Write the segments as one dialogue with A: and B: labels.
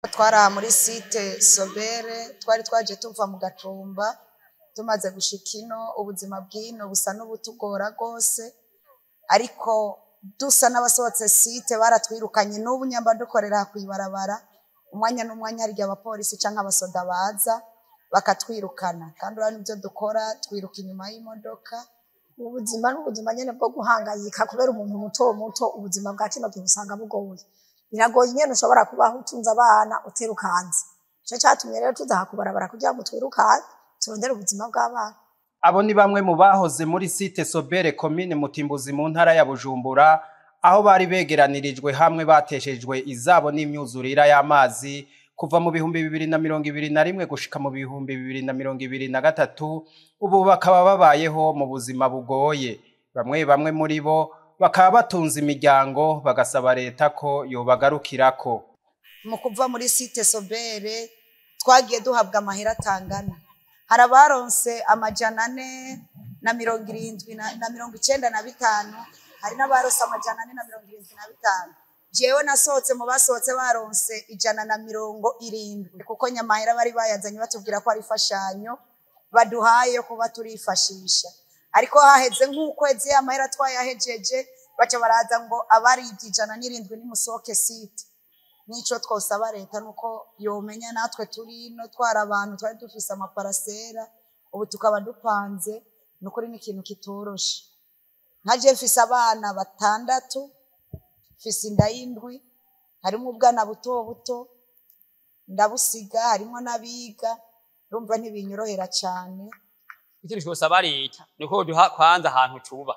A: Twaraha muri site SOBEL twari twaje tuva mu Gatumba tumaze gushika ino ubuzima bw'ino busa n'ubutugora gose ariko dusa n'abasohotse site baratwirukanye n'ubu nyamba dukorera kwibarabara umwanya n'umwanya hari abapolisi canke abasoda baza bakatwirukana kandi urani byo dukora twiruka inyuma y'imodoka.
B: Ubuzima n'ubuzima nyene bwo guhangayika kubera umuntu muto muto ubuzima bwa kino usanga bugoye biragoye nyene ushobora kubaho utunza abana uterukanze cyo cyatumye rero tuzahakubarabara kugira ngo twirukane turondere ubuzima bw'abana.
C: Abo ni bamwe mu bahoze muri site SOBEL commune Mutimbuzi mu ntara ya Bujumbura aho bari begeranirijwe hamwe bateshejwe izabo n'imyuzurira y'amazi kuva mu 2021 gushika mu 2023 ubu bakaba babayeho mu buzima bugoye. Bamwe muri bo bakaba batunze imiryango bagasaba leta ko yobagarukirako.
A: Mu kuva muri site SOBEL twagiye duhabwa amahera atangana, harabaronse 475 hari n'abaronse 475. Jewe nasohotse mu basohotse baronse 170 kuko nyamahera bari bayazanye batubwira ko ari fashanyo baduhaye kuba turifashisha, ariko haheze nk'ukwezi amahera twayahejeje baca baraza ngo abari 170 nimusohoke site. Nico twosaba leta nuko yomenya natwe turi ino twara abantu twari dufise amaparasera ubu tukaba dupanze nukuri n'ikintu kitoroshe. Nkaje mfise abana 6 mfise inda y'indwi harimo ubwana buto ndabusiga harimo nabiga rumva ntibinyorohera cyane.
D: Ikintu cyosaba leta niko duha kwanza ahantu cuba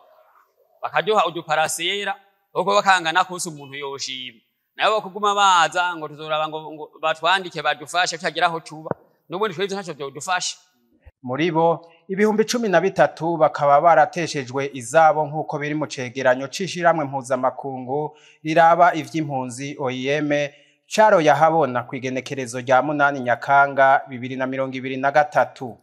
D: bakaduha uduparasera uko bakangana kose umuntu yoshima nayo bakuguma baza ngo tuzoraba ngo batwandike badufashe tutagira aho cuba n'ubundi twebwe ntaco byodufasha.
C: Muri bo 13 bakaba barateshejwe izabo nk'uko biri mu cegeranyo c'ishiramwe mpuzamakungu riraba ivy'impunzi OIM caro yahabona kwigenekerezo rya 8 Nyakanga 2023.